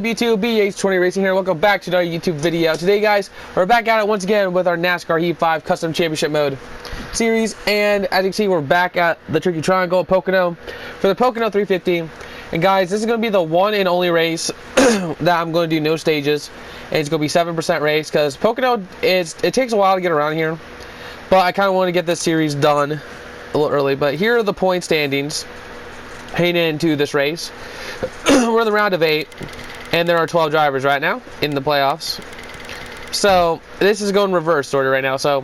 YouTube, BH20 Racing here. Welcome back to another YouTube video. Today, guys, we're back at it once again with our NASCAR Heat 5 Custom Championship Mode series. And as you can see, we're back at the Tricky Triangle at Pocono for the Pocono 350. And guys, this is going to be the one and only race that I'm going to do no stages. And it's going to be 7% race because Pocono, it takes a while to get around here. But I kind of want to get this series done a little early. But here are the point standings heading into this race. We're in the round of 8. And there are 12 drivers right now in the playoffs. So this is going reverse order right now. So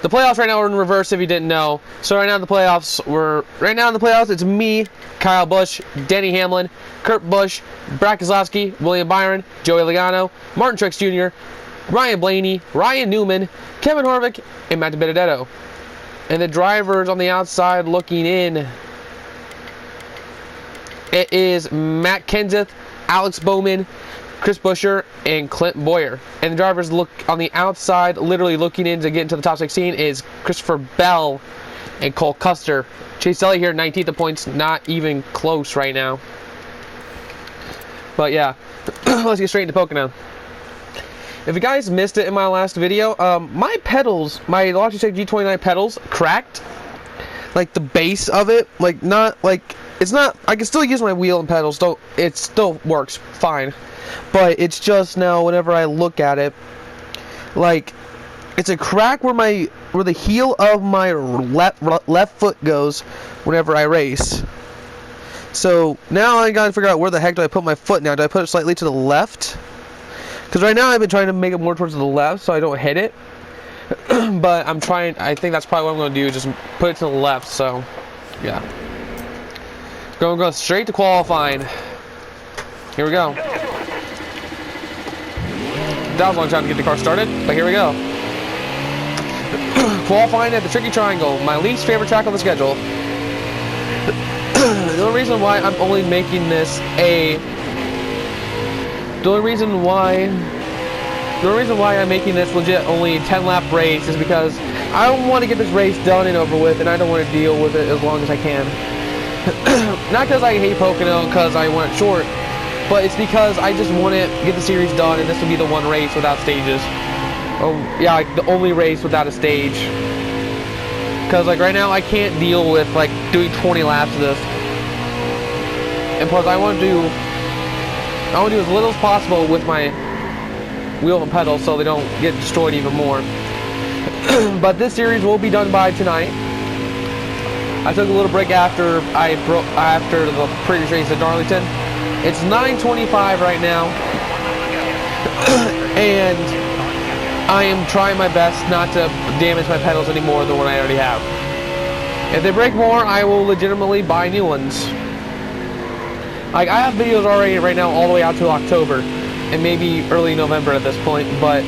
the playoffs right now are in reverse if you didn't know. So right now in the playoffs, it's me, Kyle Busch, Denny Hamlin, Kurt Busch, Brad Keselowski, William Byron, Joey Logano, Martin Truex Jr., Ryan Blaney, Ryan Newman, Kevin Harvick, and Matt Benedetto. And the drivers on the outside looking in, it is Matt Kenseth, Alex Bowman, Chris Buescher, and Clint Boyer. And the drivers look on the outside, literally looking in to get into the top 16, is Christopher Bell and Cole Custer. Chase Elliott here, 19th of points, not even close right now. But yeah, let's get straight into Pocono. If you guys missed it in my last video, my pedals, my Logitech G29 pedals cracked. Like the base of it, like not like, it's not, I can still use my wheel and pedals, so it still works fine. But it's just now, whenever I look at it, like, it's a crack where the heel of my left foot goes whenever I race. So now I gotta figure out where the heck do I put my foot now. Do I put it slightly to the left? Because right now I've been trying to make it more towards the left so I don't hit it. But I'm trying, I think that's probably what I'm going to do, just put it to the left, so, yeah. Going to go straight to qualifying. Here we go. That was a long time to get the car started, but here we go. Qualifying at the Tricky Triangle, my least favorite track on the schedule. The only reason why I'm only making this The only reason why I'm making this legit only 10-lap race is because I want to get this race done and over with, and I don't want to deal with it as long as I can. Not because I hate Pocono, because I went short, but it's because I just want to get the series done, and this will be the one race without stages. Oh yeah, like the only race without a stage. Because like right now I can't deal with like doing 20 laps of this, and plus I want to do as little as possible with my wheel and pedal so they don't get destroyed even more. But this series will be done by tonight. I took a little break after the previous race at Darlington. It's 9:25 right now, and I am trying my best not to damage my pedals any more than what I already have. If they break more, I will legitimately buy new ones. Like, I have videos already right now all the way out to October, and maybe early November at this point, but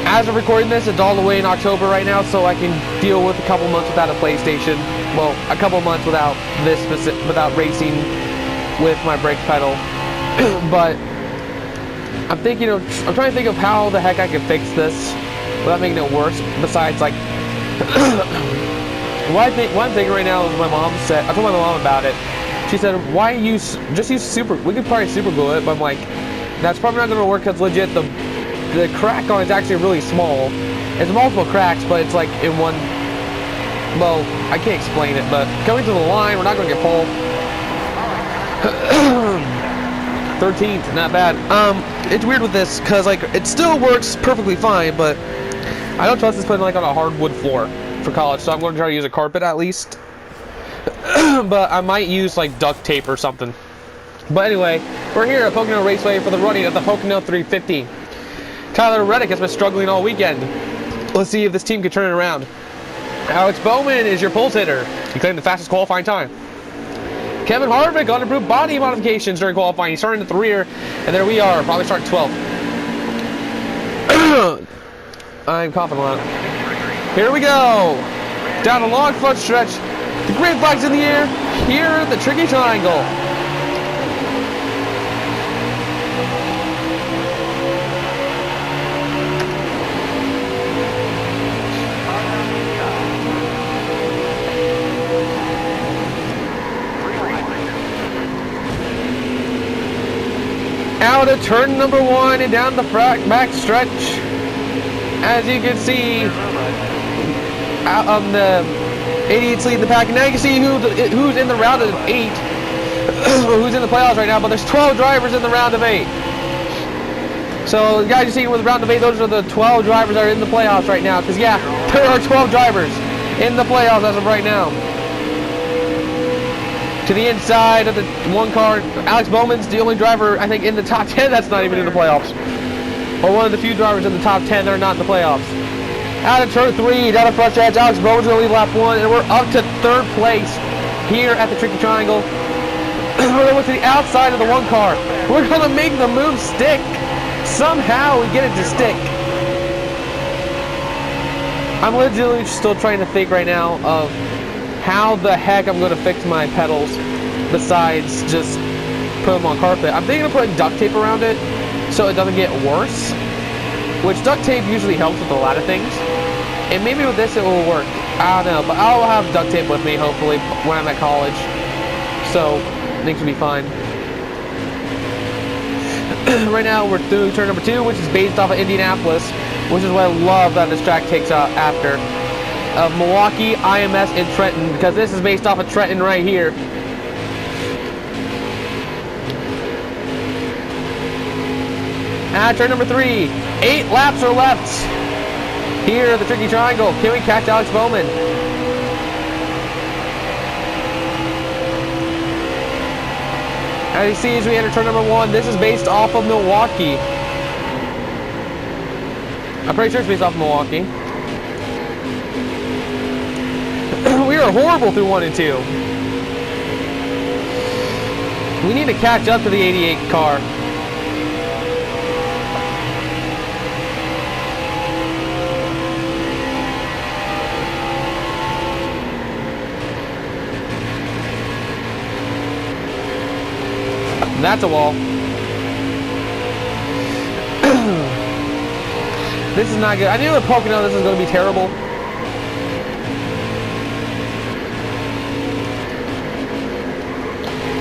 as of recording this, it's all the way in October right now, so I can deal with a couple months without a PlayStation. Well, a couple months without without racing with my brake pedal. But I'm trying to think of how the heck I can fix this without making it worse. Besides, like, what I'm thinking right now is my mom said. I told my mom about it. She said, "Why use super? We could probably super glue it." But I'm like, that's probably not going to work because legit the crack on it's actually really small. It's multiple cracks, but it's like in one. Well, I can't explain it, but coming to the line, we're not going to get pole. 13th, not bad. It's weird with this because like it still works perfectly fine, but I don't trust this putting like on a hardwood floor for college, so I'm going to try to use a carpet at least. But I might use like duct tape or something. But anyway, we're here at Pocono Raceway for the running of the Pocono 350. Tyler Reddick has been struggling all weekend. Let's see if this team can turn it around. Alex Bowman is your pulse hitter. He claimed the fastest qualifying time. Kevin Harvick on improved body modifications during qualifying. He's starting at the rear, and there we are, probably starting 12th. I'm confident on it. Here we go. Down a long front stretch. The green flag's in the air. Here at the Tricky Triangle. Out of turn number 1 and down the back stretch. As you can see, out on the 88's lead the pack. And now you can see who's in the round of 8. Or who's in the playoffs right now. But there's 12 drivers in the round of 8. So, guys, you see with the round of 8, those are the 12 drivers that are in the playoffs right now. Because, yeah, there are 12 drivers in the playoffs as of right now. To the inside of the one car, Alex Bowman's the only driver, I think, in the top 10 that's not even in the playoffs. Or one of the few drivers in the top 10 that are not in the playoffs. Out of turn 3, down the front stretch, Alex Bowman's going to lead lap 1, and we're up to 3rd place here at the Tricky Triangle. We're going to look to the outside of the one car. We're going to make the move stick. Somehow we get it to stick. I'm legitimately still trying to think right now of how the heck I'm going to fix my pedals besides just put them on carpet. I'm thinking of putting duct tape around it so it doesn't get worse, which duct tape usually helps with a lot of things. And maybe with this it will work. I don't know, but I'll have duct tape with me hopefully when I'm at college. So things will be fine. Right now we're through turn number 2, which is based off of Indianapolis, which is what I love that this track takes after. Of Milwaukee, IMS, and Trenton, because this is based off of Trenton right here. At turn number 3, 8 laps are left here at the Tricky Triangle. Can we catch Alex Bowman? As you see, as we enter turn number 1, this is based off of Milwaukee. I'm pretty sure it's based off of Milwaukee. We are horrible through 1 and 2. We need to catch up to the 88 car. That's a wall. This is not good. I knew with Pocono this is going to be terrible.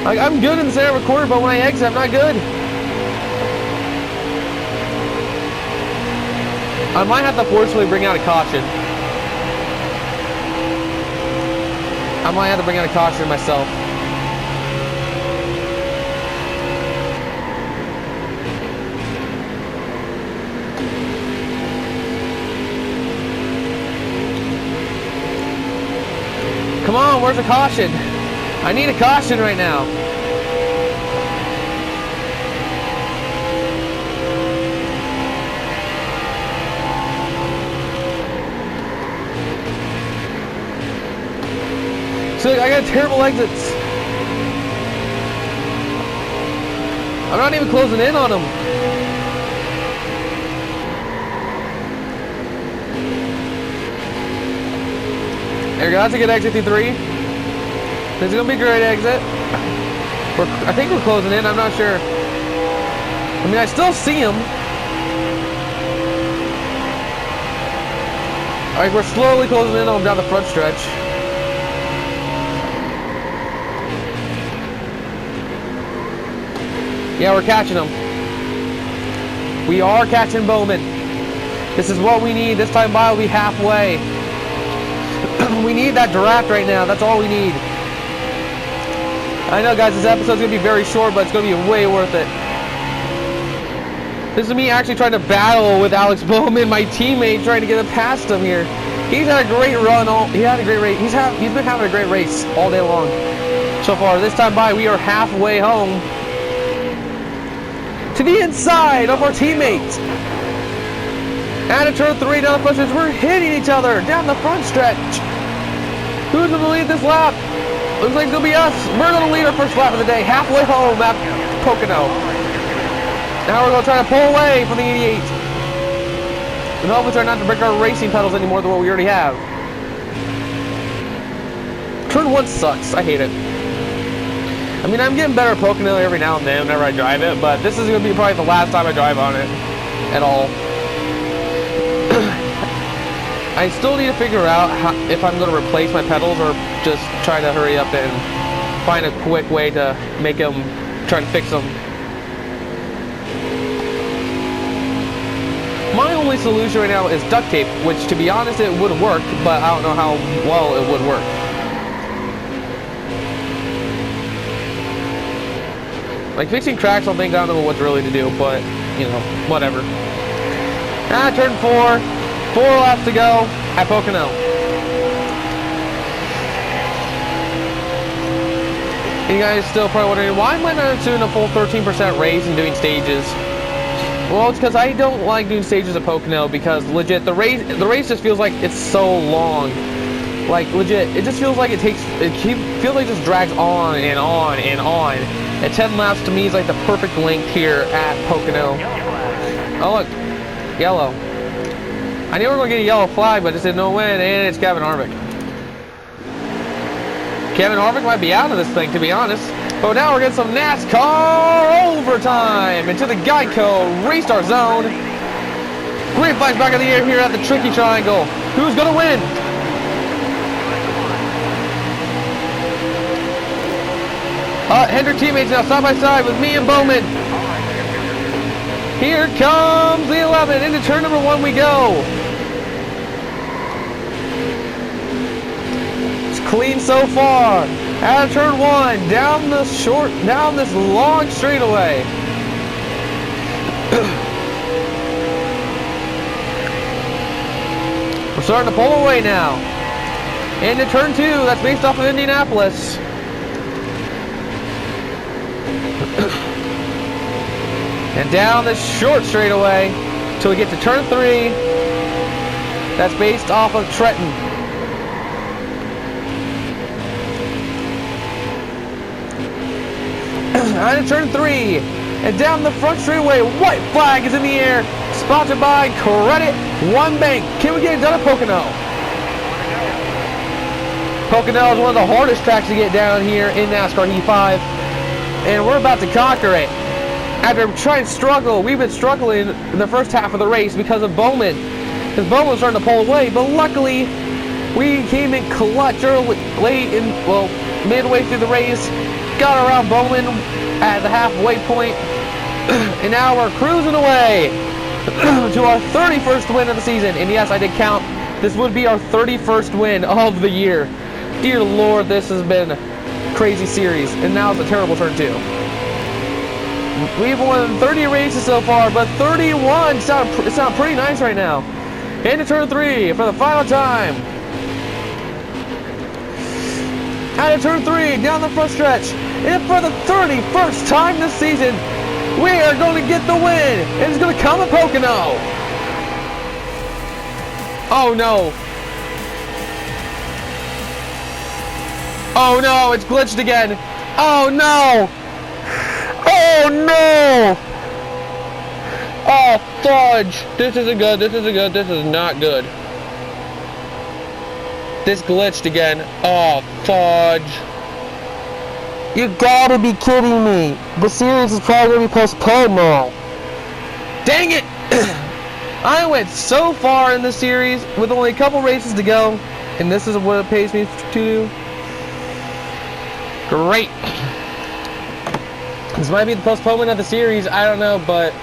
Like, I'm good in the center of a corner, but when I exit, I'm not good. I might have to forcefully bring out a caution. I might have to bring out a caution myself. Come on, where's the caution? I need a caution right now. So I got terrible exits. I'm not even closing in on them. There we go, that's a good exit through 3. This is going to be a great exit. I think we're closing in, I'm not sure. I mean, I still see him. Alright, we're slowly closing in on him down the front stretch. Yeah, we're catching him. We are catching Bowman. This is what we need. This time by will be halfway. We need that draft right now. That's all we need. I know, guys, this episode's going to be very short, but it's going to be way worth it. This is me actually trying to battle with Alex Bowman, my teammate, trying to get past him here. He's had a great run. He had a great race. He's been having a great race all day long so far. This time by, we are halfway home to the inside of our teammates. Out of turn 3 down the front stretch, we're hitting each other down the front stretch. Who's going to lead this lap? Looks like it's going to be us. We're going to lead our first lap of the day, halfway home at Pocono. Now we're going to try to pull away from the 88. And hopefully try not to break our racing pedals any more than what we already have. Turn 1 sucks. I hate it. I mean, I'm getting better at Pocono every now and then whenever I drive it, but this is going to be probably the last time I drive on it at all. I still need to figure out if I'm going to replace my pedals or just try to hurry up and find a quick way to make them, try to fix them. only solution right now is duct tape, which to be honest it would work, but I don't know how well it would work. Like fixing cracks, I don't know what's really to do, but you know, whatever. Turn 4, 4 laps to go at Pocono. You guys still probably wondering, why am I not doing a full 13% race and doing stages? Well, it's because I don't like doing stages at Pocono, because legit, the race just feels like it's so long. Like legit, it just feels like it feels like it just drags on and on and on. And 10 laps to me is like the perfect length here at Pocono. Oh look, yellow. I knew we were going to get a yellow flag, but I just didn't know when, and it's Kevin Harvick. Kevin Harvick might be out of this thing, to be honest. But now we're getting some NASCAR overtime into the Geico restart zone. Green flags back in the air here at the Tricky Triangle. Who's going to win? Hendrick teammates now side by side with me and Bowman. Here comes the 11. Into turn number 1 we go. It's clean so far. Out of turn 1, down this long straightaway. We're starting to pull away now. Into turn 2, that's based off of Indianapolis. And down this short straightaway till we get to turn 3. That's based off of Trenton. And turn 3. And down the front straightaway, white flag is in the air. Sponsored by Credit One Bank. Can we get it done at Pocono? Pocono is one of the hardest tracks to get down here in NASCAR Heat 5. And we're about to conquer it. After trying to struggle, we've been struggling in the first half of the race because of Bowman. Because Bowman was starting to pull away, but luckily we came in clutch early, midway through the race, got around Bowman at the halfway point, and now we're cruising away to our 31st win of the season. And yes, I did count. This would be our 31st win of the year. Dear Lord, this has been a crazy series, and now it's a terrible turn 2. We've won 30 races so far, but 31 sound pretty nice right now. Into turn 3 for the final time. Out of turn 3, down the front stretch. And for the 31st time this season, we are going to get the win. And it's going to come at Pocono. Oh no. Oh no, it's glitched again. Oh no. Oh no! Oh fudge! This isn't good, this isn't good, this is not good. This glitched again. Oh fudge. You gotta be kidding me. The series is probably gonna be postponed now. Dang it! I went so far in the series with only a couple races to go, and this is what it pays me to do. Great. This might be the postponement of the series, I don't know, but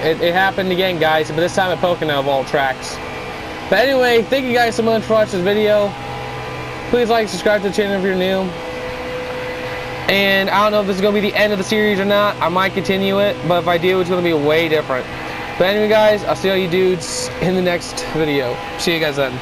it happened again, guys, but this time at Pocono of all tracks. But anyway, thank you guys so much for watching this video. Please like and subscribe to the channel if you're new. And I don't know if this is going to be the end of the series or not. I might continue it, but if I do, it's going to be way different. But anyway, guys, I'll see all you dudes in the next video. See you guys then.